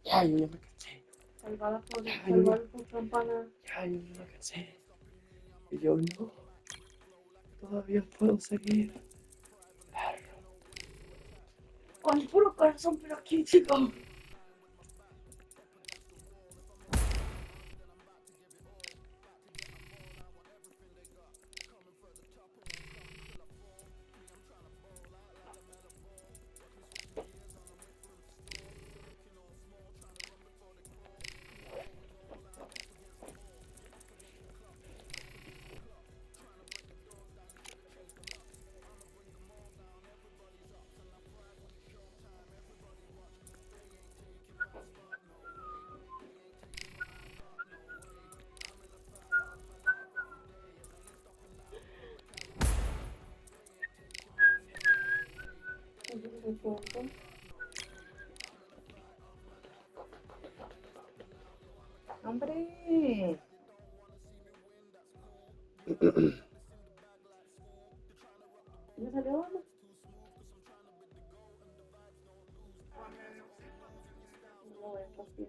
Ya, yo ya me cansé. Salvada por campana. Ya, yo ya me cansé. Y yo no. Todavía puedo seguir. Perro. Con el puro corazón, pero aquí, chico. ¡Hombre! ¿Ya salió? No voy a partir.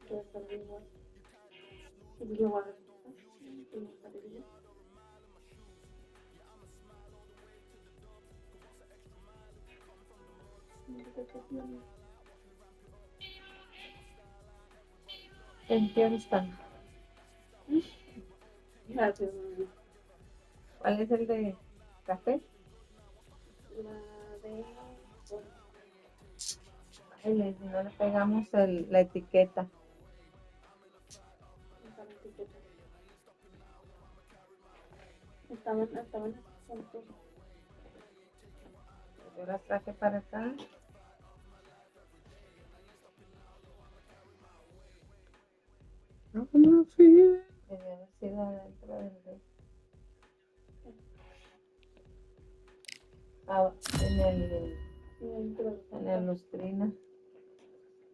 Voy a salir igual. Y yo voy a salir. ¿En qué hora están? Gracias. ¿Cuál es el de café? La de... Ay, si no le pegamos la etiqueta. Estaban Yo las traje para acá. No me fío. Debe haber sido adentro del de... en el lustrina.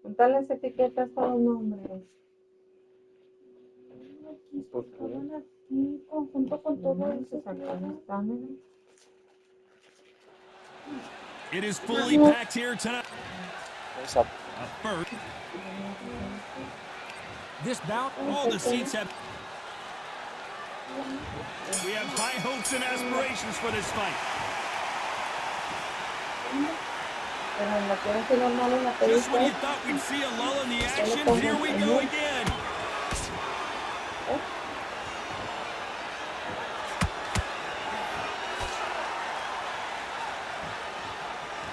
Juntar las etiquetas a los nombres. estaban aquí, junto con todo eso. It is fully packed here tonight. What's up? First, this bout, all the seats have. We have high hopes and aspirations for this fight. Just when you thought we'd see a lull in the action, here we go again.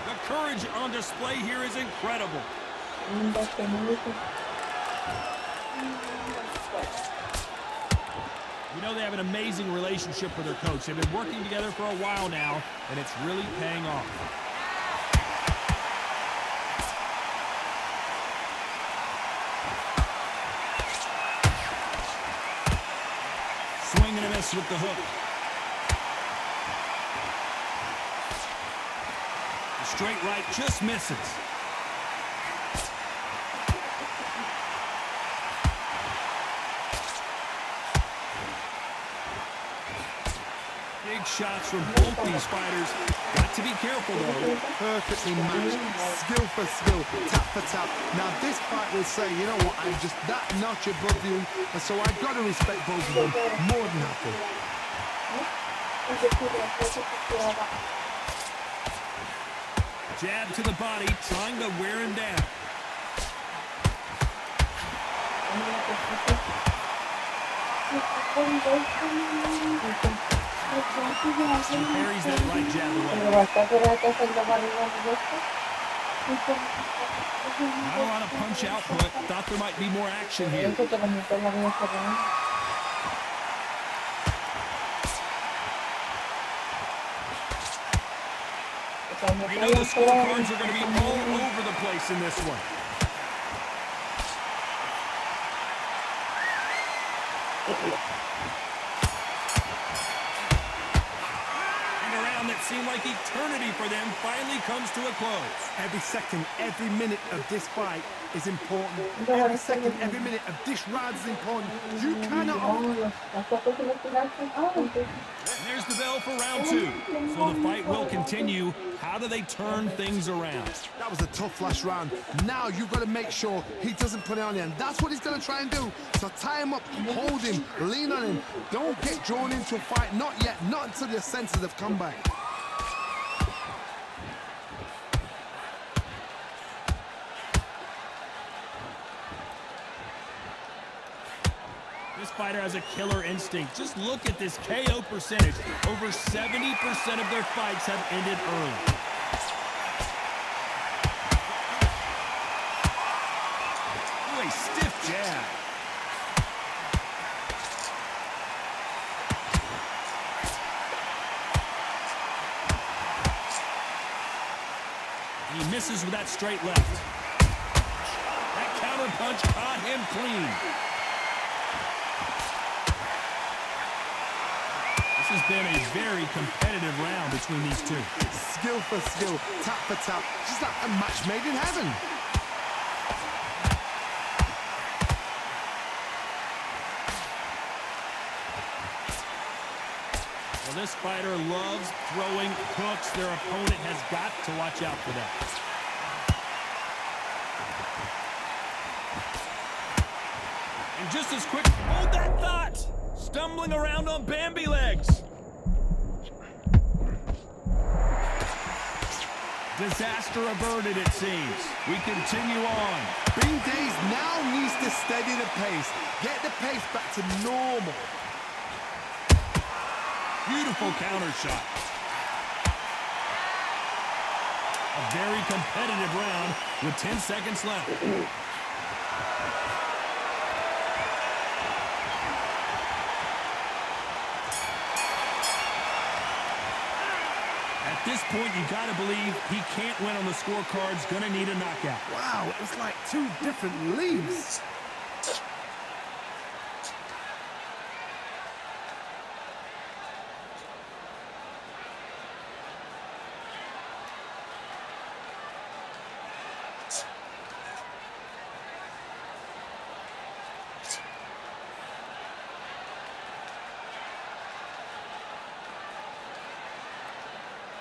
The courage on display here is incredible. You know they have an amazing relationship with their coach. They've been working together for a while now, and it's really paying off. Swing and a miss with the hook. The straight right just misses. Big shots from both these fighters. Got to be careful, though. Perfectly matched, skill for skill, tap for tap. Now this fight will say, you know what, I'm just that notch above you, and so I've got to respect both of them more than happy. Jab to the body, trying to wear him down. He parries that right jab away. Not a lot of punch output. Thought there might be more action here. We know the scorecards are going to be all over the place in this one. And a round that seemed like eternity for them finally comes to a close. Every second, every minute of this fight is important. Every second, every minute of this round is important. You cannot... And there's the bell for round 2. So the fight will continue. How do they turn things around? That was a tough last round. Now you've got to make sure he doesn't put it on you, and that's what he's going to try and do. So tie him up, hold him, lean on him. Don't get drawn into a fight. Not yet. Not until your senses have come back. This fighter has a killer instinct. Just look at this KO percentage. Over 70% of their fights have ended early. Ooh, a stiff jab. He misses with that straight left. That counter punch caught him clean. This has been a very competitive round between these two. Skill for skill, tap for tap, just like a match made in heaven. Well, this fighter loves throwing hooks. Their opponent has got to watch out for that. And just as quick, hold that thought! Stumbling around on Bambi legs. Disaster averted, it seems. We continue on. Bing Days now needs to steady the pace. Get the pace back to normal. Beautiful counter shot. A very competitive round with 10 seconds left. At this point, you gotta believe he can't win on the scorecards. Gonna need a knockout. Wow, it's like two different leagues.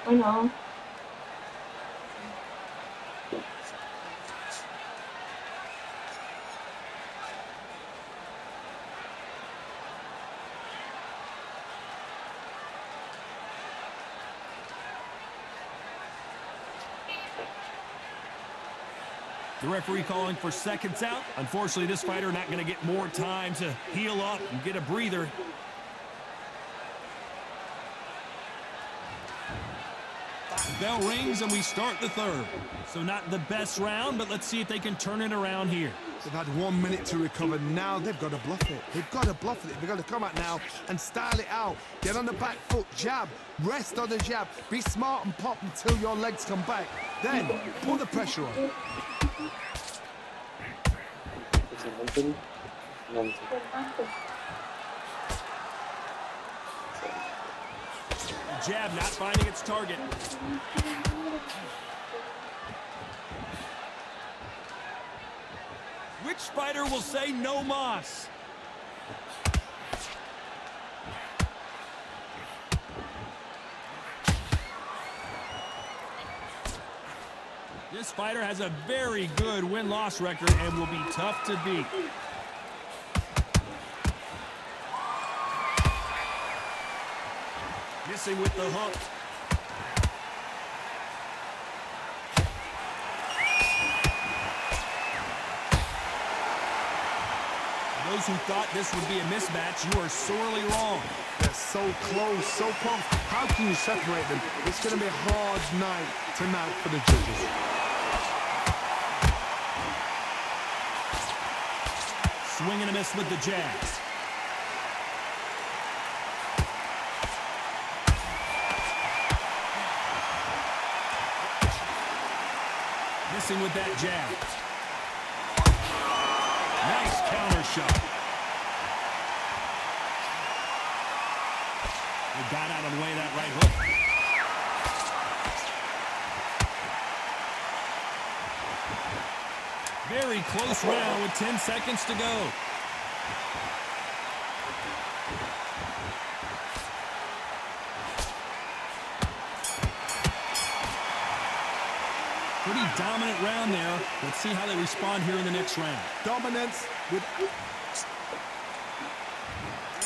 Bueno. The referee calling for seconds out. Unfortunately, this fighter not going to get more time to heal up and get a breather. Bell rings and we start the third. So not the best round, but let's see if they can turn it around here. They've had 1 minute to recover. Now they've got to bluff it. They've got to bluff it. They've got to come out now and style it out. Get on the back foot, jab, rest on the jab. Be smart and pop until your legs come back. Then put the pressure on. Jab not finding its target. Which fighter will say no mas? This fighter has a very good win-loss record and will be tough to beat. Missing with the hook. Those who thought this would be a mismatch, you are sorely wrong. They're so close, so close. How can you separate them? It's going to be a hard night tonight for the judges. Swing and a miss with the jabs. Missing with that jab. Nice counter shot. He got out of the way of that right hook. Very close round with 10 seconds to go. Pretty dominant round there. Let's see how they respond here in the next round. Dominance with...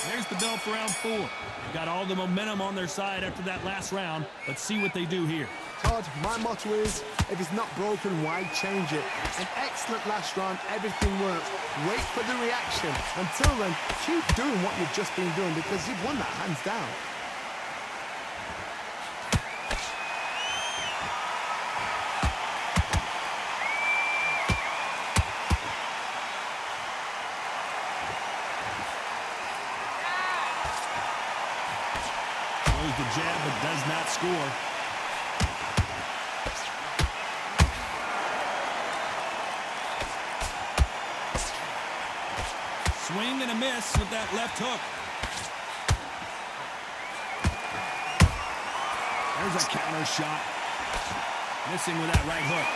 There's the bell for round 4. They've got all the momentum on their side after that last round. Let's see what they do here. Todd, my motto is, if it's not broken, why change it? An excellent last round, everything works. Wait for the reaction. Until then, keep doing what you've just been doing because you've won that hands down. Throws the jab but does not score. Swing and a miss with that left hook. There's a counter shot. Missing with that right hook.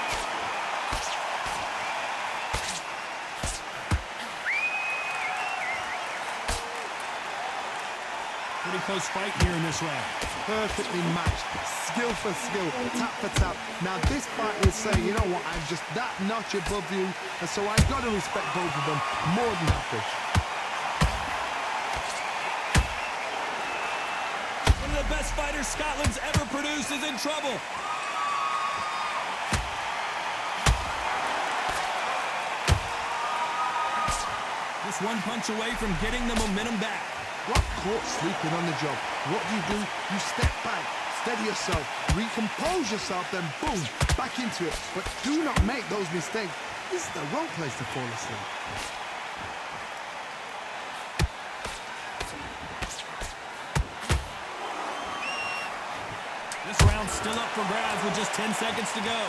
Pretty close fight here in this round. Perfectly matched, skill for skill, tap for tap. Now this fight will say, you know what, I'm just that notch above you, and so I've got to respect both of them more than average. One of the best fighters Scotland's ever produced is in trouble. Just one punch away from getting the momentum back. Got caught sleeping on the job. What do? You step back, steady yourself, recompose yourself, then boom, back into it. But do not make those mistakes. This is the wrong place to fall asleep. This round's still up for grabs with just 10 seconds to go.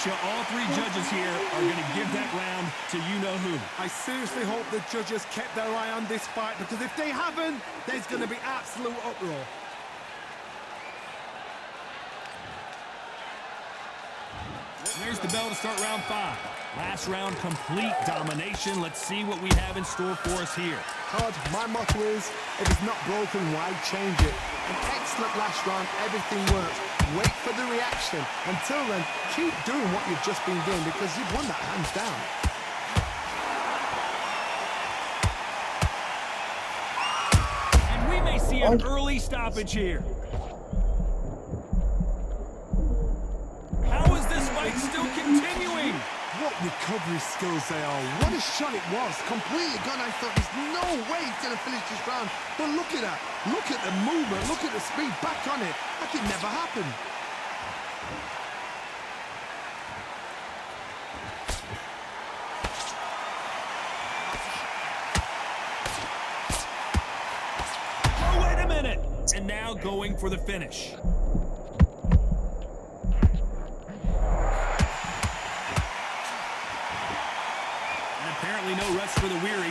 All three judges here are going to give that round to you-know-who. I seriously hope the judges kept their eye on this fight because if they haven't, there's going to be absolute uproar. There's the bell to start round 5. Last round, complete domination. Let's see what we have in store for us here. Todd, my motto is, if it's not broken, why change it? An excellent last round, everything works. Wait for the reaction. Until then, keep doing what you've just been doing because you've won that hands down. And we may see an early stoppage here. How is this fight still continuing? What recovery skills they are. What a shot it was. Completely gone. I thought there's no way he's going to finish this round. But look at that. Look at the movement. Look at the speed. Back on it. Like it never happened. Oh, wait a minute. And now going for the finish. Apparently no rest for the weary.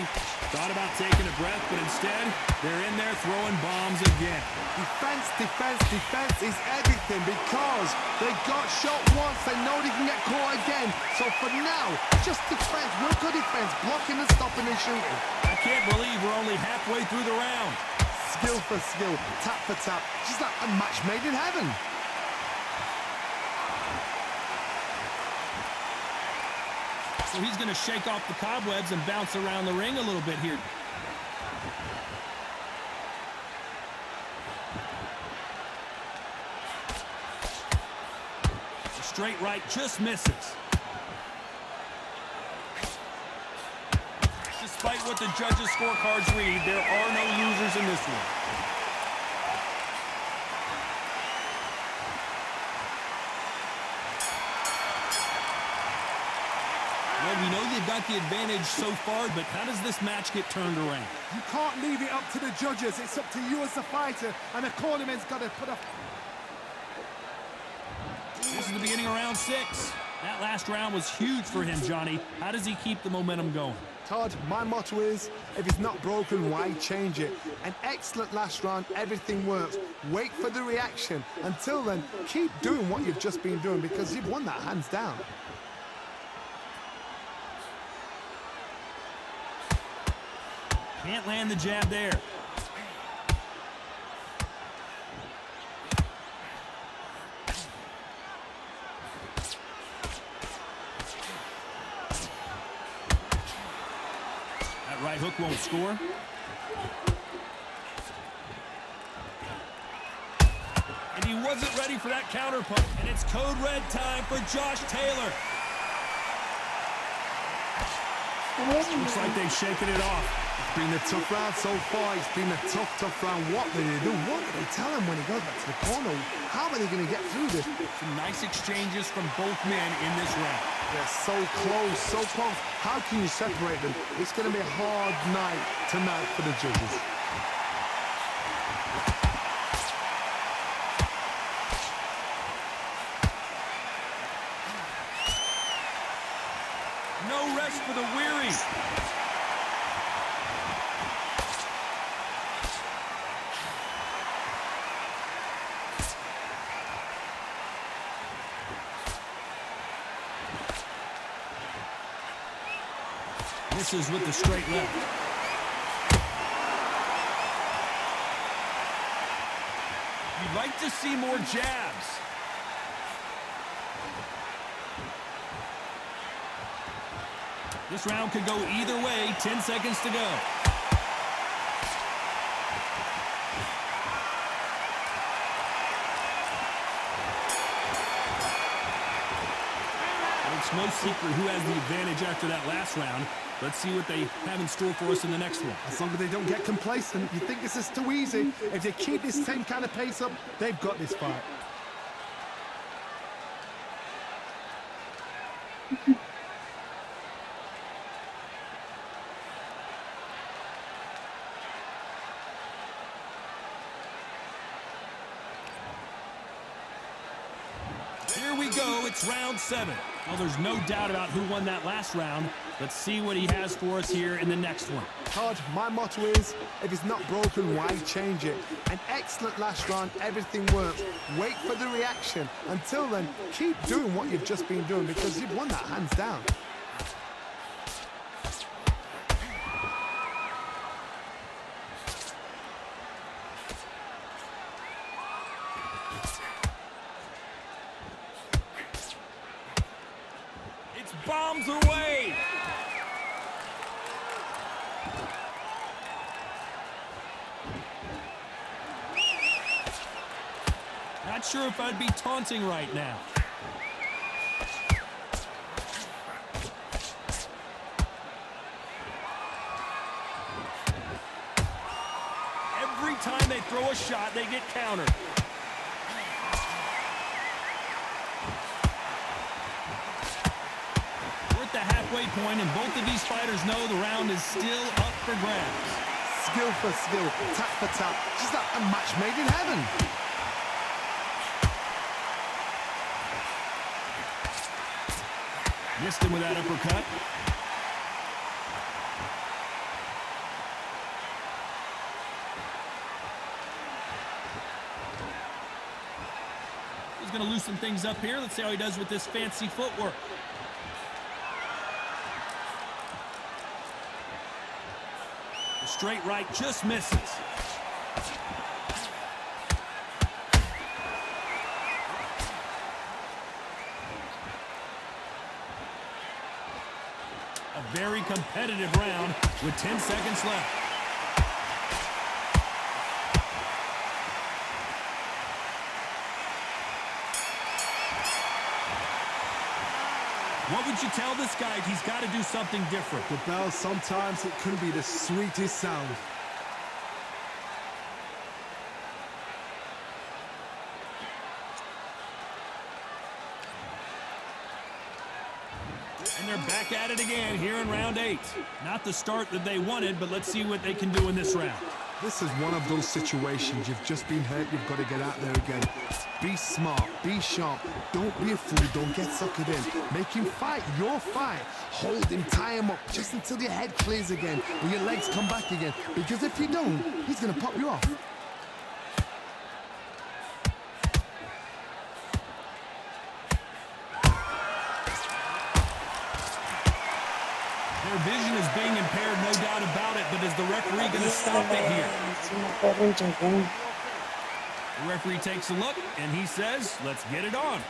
Thought about taking a breath, but instead, they're in there throwing bombs again. Defense, defense, defense is everything because they got shot once. They know they can get caught again. So for now, just defense. Work on defense. Blocking and stopping and shooting. I can't believe we're only halfway through the round. Skill for skill. Tap for tap. Just like a match made in heaven. So he's going to shake off the cobwebs and bounce around the ring a little bit here. The straight right just misses. Despite what the judges' scorecards read, there are no losers in this one. Well, we know they've got the advantage so far, but how does this match get turned around? You can't leave it up to the judges. It's up to you as the fighter, and the cornerman's got to put a... This is the beginning of round 6. That last round was huge for him, Johnny. How does he keep the momentum going? Todd, my motto is, if it's not broken, why change it? An excellent last round, everything works. Wait for the reaction. Until then, keep doing what you've just been doing because you've won that hands down. Can't land the jab there. That right hook won't score. And he wasn't ready for that counter punch. And it's code red time for Josh Taylor. Looks like they've shaken it off. It's been a tough round so far. It's been a tough round. What did they do? What did they tell him when he goes back to the corner? How are they going to get through this? Some nice exchanges from both men in this round. They're so close, so close. How can you separate them? It's going to be a hard night tonight for the judges. No rest for the weary. Misses with the straight left. You'd like to see more jabs. This round could go either way. 10 seconds to go. It's no secret who has the advantage after that last round. Let's see what they have in store for us in the next one. As long as they don't get complacent, you think this is too easy. If they keep this same kind of pace up, they've got this fight. Here we go. It's round 7. Well, there's no doubt about who won that last round. Let's see what he has for us here in the next one. Todd, my motto is, if it's not broken, why change it? An excellent last round, everything works. Wait for the reaction. Until then, keep doing what you've just been doing because you've won that hands down. It's bombs away. Not sure if I'd be taunting right now. Every time they throw a shot, they get countered. We're at the halfway point, and both of these fighters know the round is still up for grabs. Skill for skill, tap for tap. Just like a match made in heaven. Missed him with that uppercut. He's going to loosen things up here. Let's see how he does with this fancy footwork. The straight right just misses. A very competitive round with 10 seconds left. What would you tell this guy? He's got to do something different. The bell, sometimes it can be the sweetest sound. And they're back at it again here in round 8. Not the start that they wanted, but let's see what they can do in this round. This is one of those situations. You've just been hurt. You've got to get out there again. Be smart. Be sharp. Don't be a fool. Don't get suckered in. Make him fight your fight. Hold him. Tie him up just until your head clears again and your legs come back again. Because if you don't, he's going to pop you off. Their vision is being impaired, no doubt about it, but is the referee going to stop it here? Es una perra en chagón. The referee takes a look, and he says, let's get it on.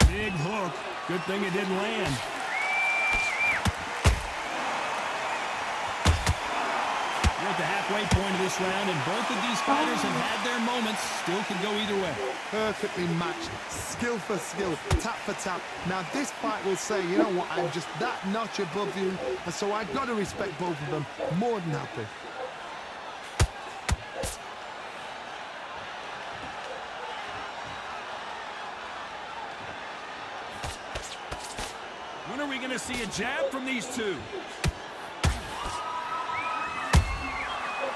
Big hook. Good thing it didn't land. We're at the halfway point of this round, and both of these fighters have had their moments. Still could go either way. Perfectly matched, skill for skill, tap for tap. Now this fight will say, you know what, I'm just that notch above you, and so I've got to respect both of them. More than happy. When are we going to see a jab from these two?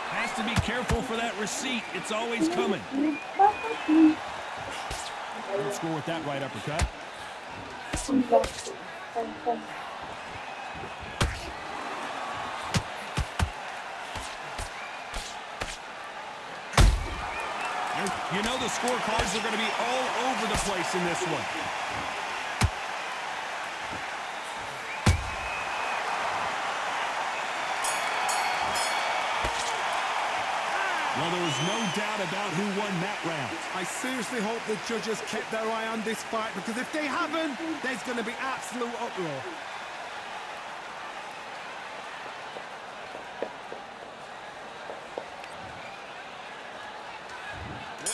Has to be careful for that receipt. It's always coming. Good score with that right uppercut. You know the scorecards are going to be all over the place in this one. Well, there was no doubt about who won that round. I seriously hope the judges kept their eye on this fight, because if they haven't, there's going to be absolute uproar.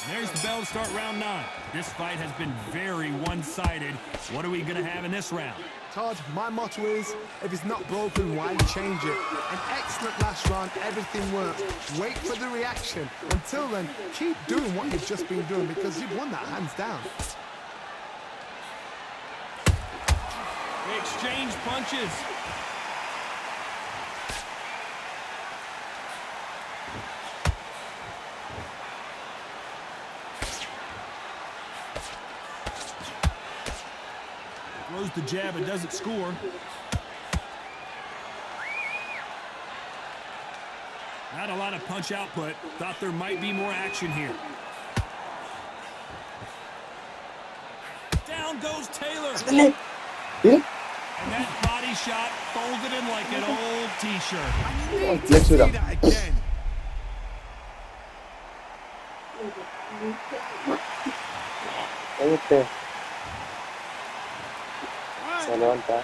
There's the bell to start round 9. This fight has been very one-sided. What are we going to have in this round? Todd, my motto is, if it's not broken, why change it? An excellent last round, everything worked. Wait for the reaction. Until then, keep doing what you've just been doing, because you've won that hands down. They exchange punches. Throws the jab, it doesn't score. Not a lot of punch output. Thought there might be more action here. Down goes Taylor. Dale. Mira. And that body shot folded in like an old t-shirt. Let's see that again. Cállate. Se levanta.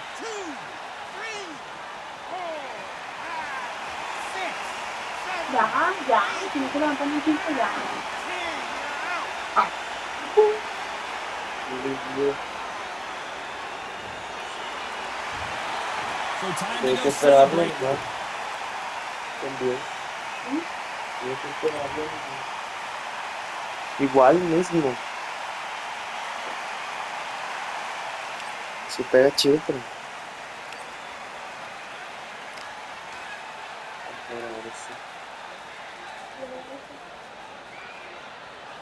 Ya, si no te levantas un tiempo, ya. So time to Tienes go que esperarlo, celebrate. ¿no? También. Tienes que esperarlo. Igual mismo. Se pega chido, pero... Ahora sí.